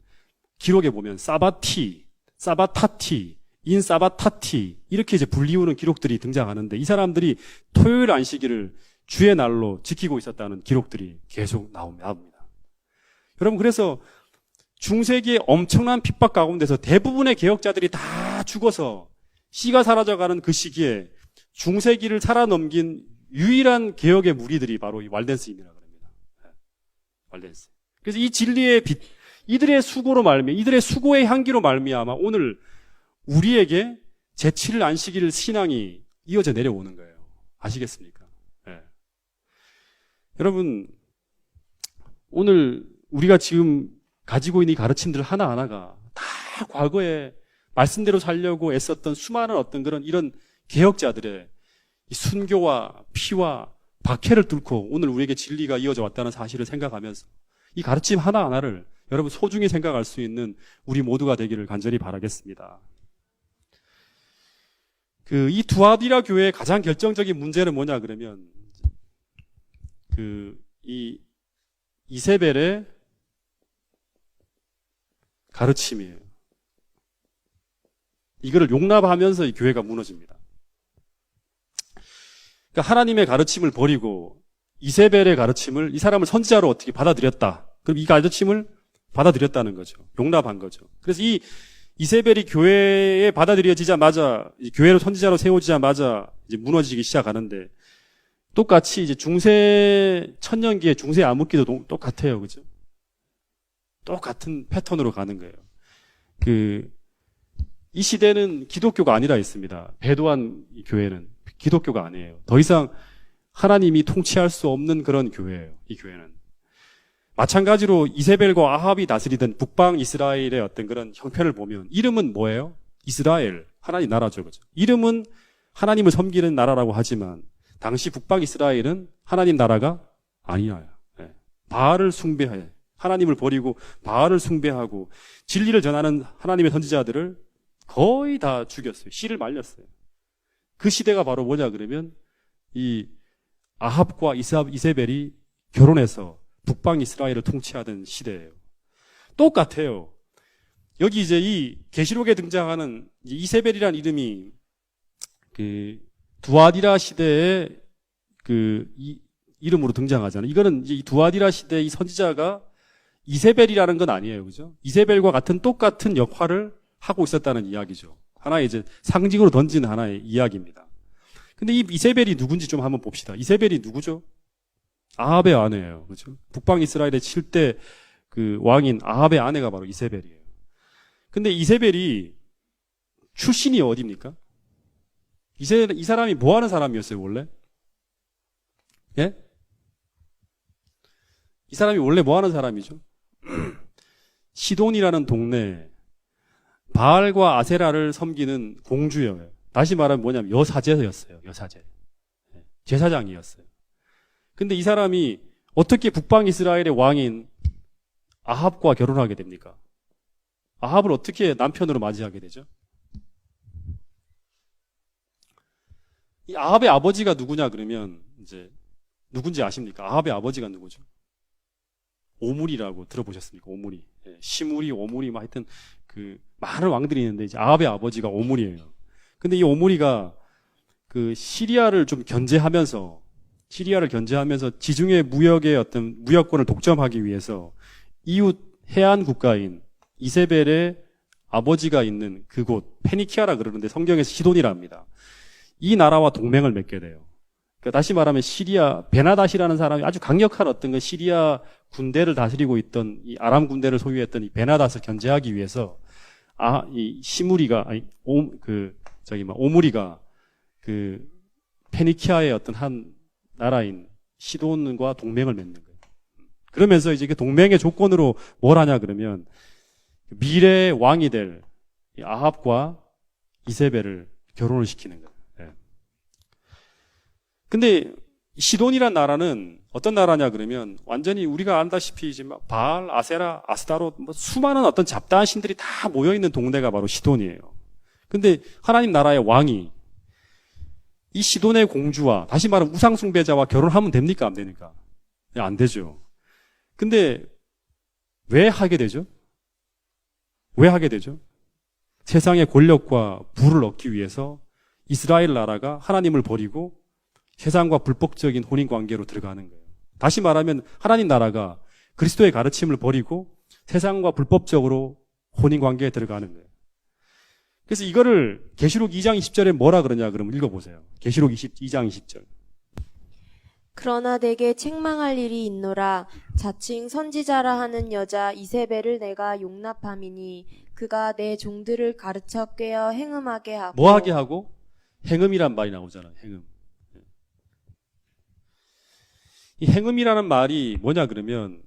기록에 보면 사바티, 사바타티, 인사바타티 이렇게 이제 불리우는 기록들이 등장하는데 이 사람들이 토요일 안식일을 주의 날로 지키고 있었다는 기록들이 계속 나옵니다. 여러분 그래서 중세기의 엄청난 핍박 가운데서 대부분의 개혁자들이 다 죽어서 씨가 사라져가는 그 시기에 중세기를 살아넘긴 유일한 개혁의 무리들이 바로 이 왈덴스인이라고 합니다. 왈덴스. 그래서 이 진리의 빛, 이들의 수고로 말미암아, 이들의 수고의 향기로 말미암아 오늘 우리에게 제7일 안식일 신앙이 이어져 내려오는 거예요. 아시겠습니까? 네. 여러분, 오늘 우리가 지금 가지고 있는 이 가르침들 하나하나가 다 과거에 말씀대로 살려고 애썼던 수많은 어떤 그런 이런 개혁자들의 이 순교와 피와 박해를 뚫고 오늘 우리에게 진리가 이어져 왔다는 사실을 생각하면서 이 가르침 하나하나를 여러분 소중히 생각할 수 있는 우리 모두가 되기를 간절히 바라겠습니다. 이 두아디라 교회의 가장 결정적인 문제는 뭐냐 그러면 이 이세벨의 가르침이에요. 이거를 용납하면서 이 교회가 무너집니다. 그러니까 하나님의 가르침을 버리고 이세벨의 가르침을 이 사람을 선지자로 어떻게 받아들였다. 그럼 이 가르침을 받아들였다는 거죠. 용납한 거죠. 그래서 이 이세벨이 교회에 받아들여지자마자 교회로 선지자로 세워지자마자 이제 무너지기 시작하는데 똑같이 이제 중세 천년기의 중세 암흑기도 똑같아요. 그죠? 똑같은 패턴으로 가는 거예요. 이 시대는 기독교가 아니라 했습니다. 배도한 이 교회는 기독교가 아니에요. 더 이상 하나님이 통치할 수 없는 그런 교회예요. 이 교회는. 마찬가지로 이세벨과 아합이 다스리던 북방 이스라엘의 어떤 그런 형편을 보면 이름은 뭐예요? 이스라엘. 하나님 나라죠. 그죠? 이름은 하나님을 섬기는 나라라고 하지만 당시 북방 이스라엘은 하나님 나라가 아니에요. 네. 바알을 숭배해. 하나님을 버리고 바알을 숭배하고 진리를 전하는 하나님의 선지자들을 거의 다 죽였어요. 씨를 말렸어요. 그 시대가 바로 뭐냐 그러면 이 아합과 이세벨이 결혼해서 북방 이스라엘을 통치하던 시대예요. 똑같아요. 여기 이제 이 계시록에 등장하는 이세벨이라는 이름이 두아디라 시대의 이 이름으로 등장하잖아요. 이거는 이제 이 두아디라 시대의 이 선지자가 이세벨이라는 건 아니에요. 그죠? 이세벨과 같은 똑같은 역할을 하고 있었다는 이야기죠. 하나의 이제 상징으로 던진 하나의 이야기입니다. 근데 이 이세벨이 누군지 좀 한번 봅시다. 이세벨이 누구죠? 아합의 아내예요. 그렇죠? 북방 이스라엘의 7대 왕인 아합의 아내가 바로 이세벨이에요. 근데 이세벨이 출신이 어디입니까? 이 사람이 뭐 하는 사람이었어요, 원래? 예? 이 사람이 원래 뭐 하는 사람이죠? 시돈이라는 동네 바알과 아세라를 섬기는 공주예요. 다시 말하면 뭐냐면 여사제였어요. 여사제. 제사장이었어요. 근데 이 사람이 어떻게 북방 이스라엘의 왕인 아합과 결혼하게 됩니까? 아합을 어떻게 남편으로 맞이하게 되죠? 이 아합의 아버지가 누구냐 그러면 이제 누군지 아십니까? 아합의 아버지가 누구죠? 오므리라고 들어보셨습니까? 오므리. 시므리, 오므리, 하여튼 그 많은 왕들이 있는데 이제 아합의 아버지가 오므리예요. 근데 이 오므리가 그 시리아를 견제하면서 지중해 무역의 어떤 무역권을 독점하기 위해서 이웃 해안 국가인 이세벨의 아버지가 있는 그곳 페니키아라 그러는데 성경에서 시돈이라 합니다. 이 나라와 동맹을 맺게 돼요. 그러니까 다시 말하면 시리아 베나닷이라는 사람이 아주 강력한 어떤 그 시리아 군대를 다스리고 있던 이 아람 군대를 소유했던 이 베나닷을 견제하기 위해서 이 시무리가 오므리가 그 페니키아의 어떤 한 나라인 시돈과 동맹을 맺는 거예요. 그러면서 이제 그 동맹의 조건으로 뭘 하냐 그러면 미래의 왕이 될 아합과 이세벨을 결혼을 시키는 거예요. 예. 근데 시돈이란 나라는 어떤 나라냐 그러면 완전히 우리가 안다시피 이제 막 바알, 아세라, 아스타롯 수많은 어떤 잡다한 신들이 다 모여 있는 동네가 바로 시돈이에요. 근데 하나님 나라의 왕이 이 시돈의 공주와 다시 말하면 우상 숭배자와 결혼하면 됩니까 안 됩니까? 안 되죠. 근데 왜 하게 되죠? 왜 하게 되죠? 세상의 권력과 부를 얻기 위해서 이스라엘 나라가 하나님을 버리고 세상과 불법적인 혼인관계로 들어가는 거예요. 다시 말하면 하나님 나라가 그리스도의 가르침을 버리고 세상과 불법적으로 혼인관계에 들어가는 거예요. 그래서 이거를 계시록 2장 20절에 뭐라 그러냐 그러면 읽어보세요. 계시록 2장 20절. 그러나 내게 책망할 일이 있노라. 자칭 선지자라 하는 여자 이세벨을 내가 용납함이니 그가 내 종들을 가르쳐 꿰어 행음하게 하고. 뭐 하게 하고? 행음이란 말이 나오잖아요. 행음. 이 행음이라는 말이 뭐냐 그러면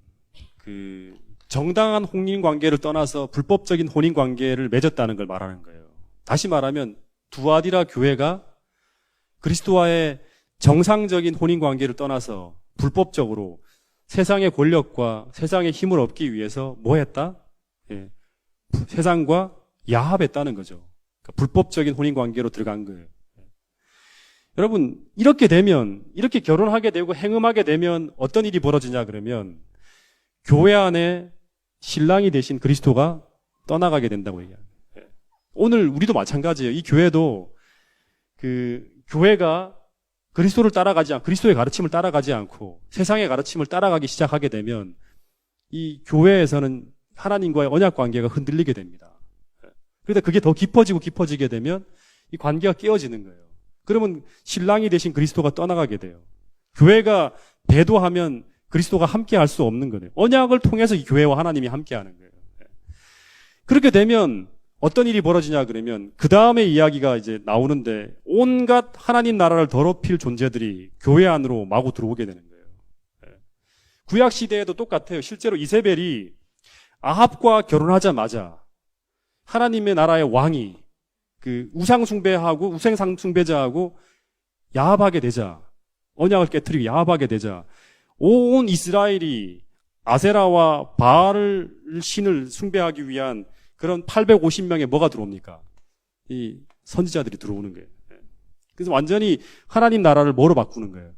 그 정당한 혼인 관계를 떠나서 불법적인 혼인 관계를 맺었다는 걸 말하는 거예요. 다시 말하면 두아디라 교회가 그리스도와의 정상적인 혼인 관계를 떠나서 불법적으로 세상의 권력과 세상의 힘을 얻기 위해서 뭐 했다? 예. 세상과 야합했다는 거죠. 그러니까 불법적인 혼인 관계로 들어간 거예요. 여러분, 이렇게 결혼하게 되고 행음하게 되면 어떤 일이 벌어지냐 그러면 교회 안에 신랑이 되신 그리스도가 떠나가게 된다고 얘기합니다. 오늘 우리도 마찬가지예요. 이 교회도 교회가 그리스도의 가르침을 따라가지 않고 세상의 가르침을 따라가기 시작하게 되면 이 교회에서는 하나님과의 언약 관계가 흔들리게 됩니다. 그러다 그게 더 깊어지게 되면 이 관계가 깨어지는 거예요. 그러면 신랑이 되신 그리스도가 떠나가게 돼요. 교회가 배도하면 그리스도가 함께 할 수 없는 거예요. 언약을 통해서 이 교회와 하나님이 함께 하는 거예요. 그렇게 되면 어떤 일이 벌어지냐 그러면 그 다음에 이야기가 이제 나오는데 온갖 하나님 나라를 더럽힐 존재들이 교회 안으로 마구 들어오게 되는 거예요. 구약 시대에도 똑같아요. 실제로 이세벨이 아합과 결혼하자마자 하나님의 나라의 왕이 우상 숭배하고 우상 숭배자하고 야합하게 되자, 언약을 깨트리고 야합하게 되자 온 이스라엘이 아세라와 바알 신을 숭배하기 위한 그런 850명의 뭐가 들어옵니까? 이 선지자들이 들어오는 거예요. 그래서 완전히 하나님 나라를 뭐로 바꾸는 거예요?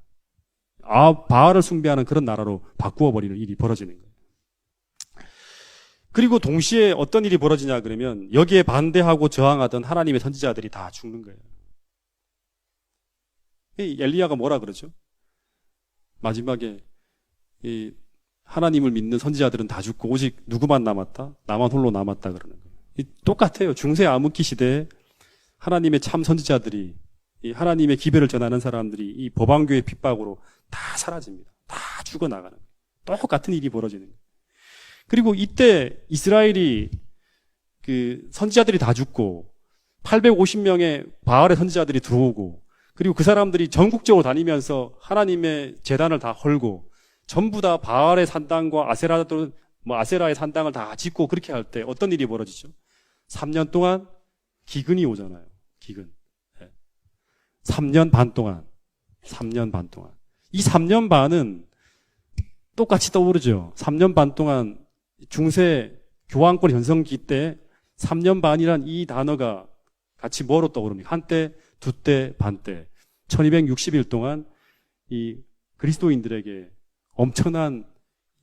바알을 숭배하는 그런 나라로 바꾸어 버리는 일이 벌어지는 거예요. 그리고 동시에 어떤 일이 벌어지냐 그러면 여기에 반대하고 저항하던 하나님의 선지자들이 다 죽는 거예요. 이 엘리야가 뭐라 그러죠? 마지막에 이 하나님을 믿는 선지자들은 다 죽고 오직 누구만 남았다? 나만 홀로 남았다 그러는 거예요. 똑같아요. 중세 암흑기 시대에 하나님의 참 선지자들이 이 하나님의 기별을 전하는 사람들이 이 법왕교의 핍박으로 다 사라집니다. 다 죽어나가는 거예요. 똑같은 일이 벌어지는 거예요. 그리고 이때 이스라엘이 선지자들이 다 죽고 850명의 바알의 선지자들이 들어오고 그리고 그 사람들이 전국적으로 다니면서 하나님의 제단을 다 헐고 전부 다 바알의 산당과 아세라의 산당을 다 짓고 그렇게 할 때 어떤 일이 벌어지죠? 3년 동안 기근이 오잖아요. 기근. 3년 반 동안. 이 3년 반은 똑같이 떠오르죠. 3년 반 동안 중세 교황권 현성기 때 3년 반이란 이 단어가 같이 뭐로 떠오릅니까? 한때, 두때, 반때. 1260일 동안 이 그리스도인들에게 엄청난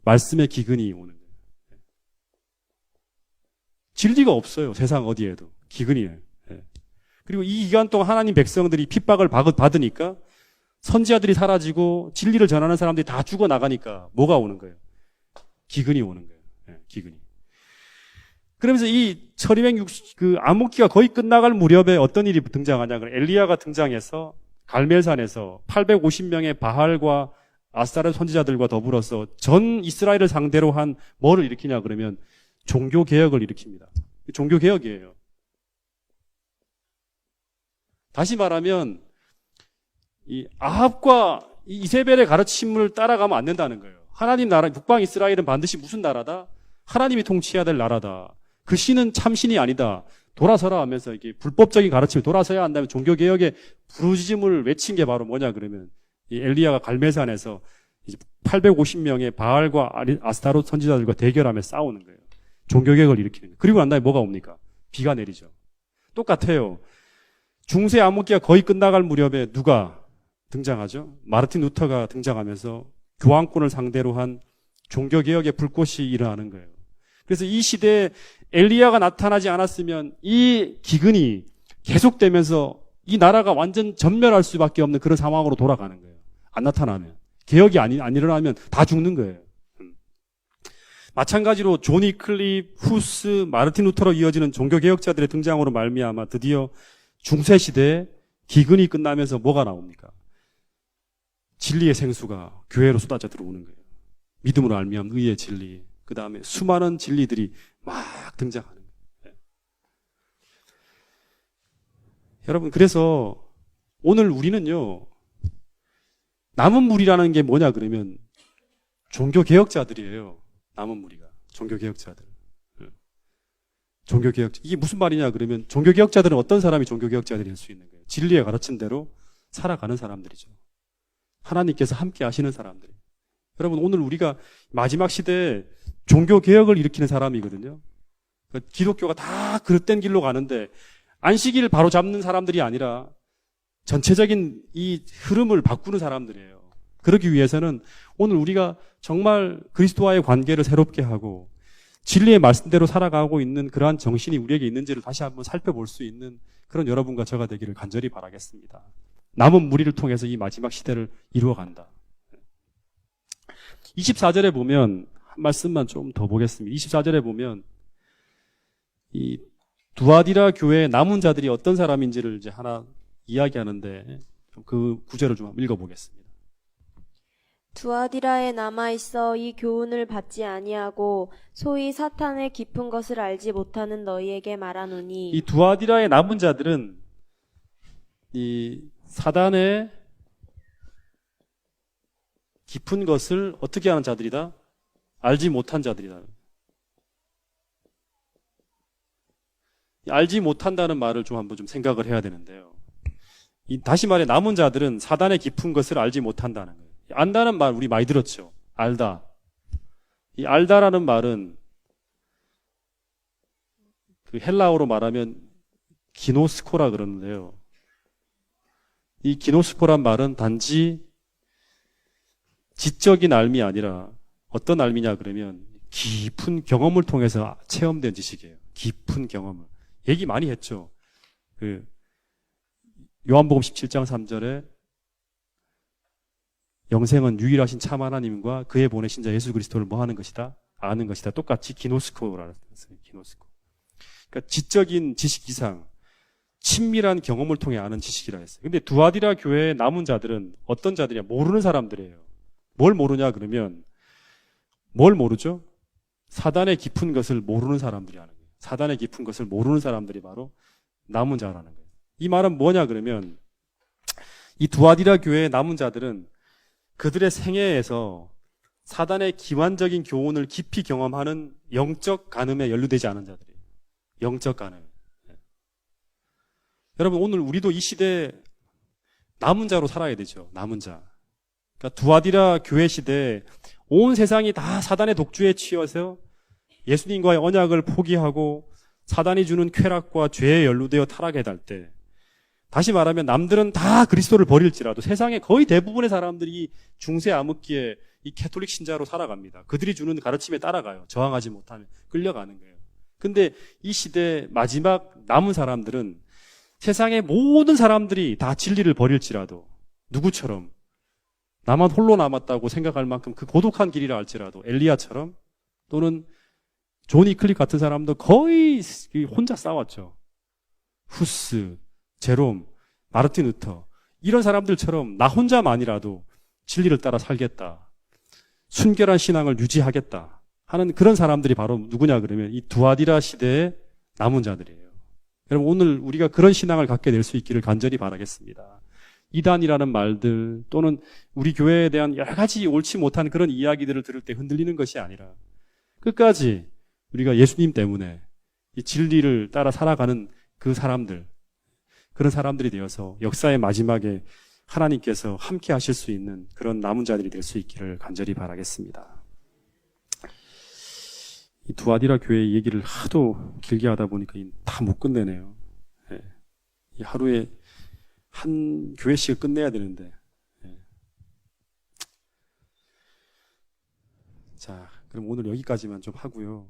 말씀의 기근이 오는 거예요. 진리가 없어요. 세상 어디에도. 기근이에요. 예. 그리고 이 기간 동안 하나님 백성들이 핍박을 받으니까 선지자들이 사라지고 진리를 전하는 사람들이 다 죽어나가니까 뭐가 오는 거예요? 기근이 오는 거예요. 예, 기근이. 그러면서 이 1260, 암흑기가 거의 끝나갈 무렵에 어떤 일이 등장하냐. 엘리야가 등장해서 갈멜산에서 850명의 바할과 아스타렛 선지자들과 더불어서 전 이스라엘을 상대로 한 뭐를 일으키냐 그러면 종교개혁을 일으킵니다. 종교개혁이에요. 다시 말하면 이 아합과 이 이세벨의 가르침을 따라가면 안 된다는 거예요. 하나님 나라, 북방 이스라엘은 반드시 무슨 나라다? 하나님이 통치해야 될 나라다. 그 신은 참신이 아니다. 돌아서라 하면서 이게 불법적인 가르침을 돌아서야 한다면 종교개혁의 부르짖음을 외친 게 바로 뭐냐 그러면 이 엘리야가 갈멜산에서 이제 850명의 바알과 아스타롯 선지자들과 대결하며 싸우는 거예요. 종교개혁을 일으키는 거예요. 그리고 난 다음에 뭐가 옵니까? 비가 내리죠. 똑같아요. 중세 암흑기가 거의 끝나갈 무렵에 누가 등장하죠? 마르틴 루터가 등장하면서 교황권을 상대로 한 종교개혁의 불꽃이 일어나는 거예요. 그래서 이 시대에 엘리야가 나타나지 않았으면 이 기근이 계속되면서 이 나라가 완전 전멸할 수밖에 없는 그런 상황으로 돌아가는 거예요. 안 나타나면. 개혁이 안 일어나면 다 죽는 거예요. 마찬가지로 조니 클립, 후스, 마르틴 루터로 이어지는 종교개혁자들의 등장으로 말미암아 드디어 중세시대에 기근이 끝나면서 뭐가 나옵니까? 진리의 생수가 교회로 쏟아져 들어오는 거예요. 믿음으로 알미암 의의 진리. 그 다음에 수많은 진리들이 막 등장하는 거예요. 네. 여러분, 그래서 오늘 우리는요, 남은 무리라는 게 뭐냐 그러면 종교개혁자들이에요. 남은 무리가. 종교개혁자들. 네. 종교개혁자. 이게 무슨 말이냐 그러면 종교개혁자들은 어떤 사람이 종교개혁자들이 될 수 있는 거예요? 진리에 가르친 대로 살아가는 사람들이죠. 하나님께서 함께 하시는 사람들. 여러분, 오늘 우리가 마지막 시대에 종교개혁을 일으키는 사람이거든요. 기독교가 다 그릇된 길로 가는데 안식일을 바로 잡는 사람들이 아니라 전체적인 이 흐름을 바꾸는 사람들이에요. 그러기 위해서는 오늘 우리가 정말 그리스도와의 관계를 새롭게 하고 진리의 말씀대로 살아가고 있는 그러한 정신이 우리에게 있는지를 다시 한번 살펴볼 수 있는 그런 여러분과 저가 되기를 간절히 바라겠습니다. 남은 무리를 통해서 이 마지막 시대를 이루어간다. 24절에 보면 한 말씀만 좀 더 보겠습니다. 24절에 보면 이 두아디라 교회의 남은 자들이 어떤 사람인지를 이제 하나 이야기하는데 그 구절을 좀 한번 읽어보겠습니다. 두아디라에 남아있어 이 교훈을 받지 아니하고 소위 사탄의 깊은 것을 알지 못하는 너희에게 말하노니 이 두아디라의 남은 자들은 이 사단의 깊은 것을 어떻게 하는 자들이다? 알지 못한 자들이다. 알지 못한다는 말을 좀 한번 좀 생각을 해야 되는데요. 다시 말해 남은 자들은 사단의 깊은 것을 알지 못한다는 거예요. 안다는 말 우리 많이 들었죠. 알다. 이 알다라는 말은 그 헬라어로 말하면 기노스코라 그러는데요. 이 기노스코란 말은 단지 지적인 알미 아니라 어떤 알미냐 그러면 깊은 경험을 통해서 체험된 지식이에요. 깊은 경험을. 얘기 많이 했죠. 요한복음 17장 3절에 영생은 유일하신 참 하나님과 그의 보내신 자 예수 그리스도를 뭐 하는 것이다? 아는 것이다. 똑같이 기노스코라는 뜻이에요. 기노스코. 그러니까 지적인 지식 이상 친밀한 경험을 통해 아는 지식이라 했어요. 근데 두아디라 교회의 남은 자들은 어떤 자들이냐? 모르는 사람들이에요. 뭘 모르냐 그러면 뭘 모르죠? 사단의 깊은 것을 모르는 사람들이 하는 거예요. 사단의 깊은 것을 모르는 사람들이 바로 남은 자라는 거예요. 이 말은 뭐냐 그러면 이 두아디라 교회의 남은 자들은 그들의 생애에서 사단의 기완적인 교훈을 깊이 경험하는 영적 간음에 연루되지 않은 자들이에요. 영적 간음. 여러분 오늘 우리도 이 시대에 남은 자로 살아야 되죠. 남은 자. 그러니까 두아디라 교회 시대에 온 세상이 다 사단의 독주에 치여서 예수님과의 언약을 포기하고 사단이 주는 쾌락과 죄에 연루되어 타락해 달 때 다시 말하면 남들은 다 그리스도를 버릴지라도 세상의 거의 대부분의 사람들이 중세 암흑기에 이 캐톨릭 신자로 살아갑니다. 그들이 주는 가르침에 따라가요. 저항하지 못하면 끌려가는 거예요. 근데 이 시대 마지막 남은 사람들은 세상의 모든 사람들이 다 진리를 버릴지라도 누구처럼 나만 홀로 남았다고 생각할 만큼 그 고독한 길이라 할지라도 엘리야처럼 또는 존 이클립 같은 사람도 거의 혼자 싸웠죠. 후스, 제롬, 마르틴 루터 이런 사람들처럼 나 혼자만이라도 진리를 따라 살겠다. 순결한 신앙을 유지하겠다 하는 그런 사람들이 바로 누구냐 그러면 이 두아디라 시대의 남은 자들이에요. 여러분 오늘 우리가 그런 신앙을 갖게 될 수 있기를 간절히 바라겠습니다. 이단이라는 말들 또는 우리 교회에 대한 여러 가지 옳지 못한 그런 이야기들을 들을 때 흔들리는 것이 아니라 끝까지 우리가 예수님 때문에 이 진리를 따라 살아가는 그 사람들, 그런 사람들이 되어서 역사의 마지막에 하나님께서 함께 하실 수 있는 그런 남은 자들이 될 수 있기를 간절히 바라겠습니다. 이 두아디라 교회 얘기를 하도 길게 하다 보니까 다 못 끝내네요. 예. 이 하루에 한 교회씩 끝내야 되는데. 예. 자, 그럼 오늘 여기까지만 좀 하고요.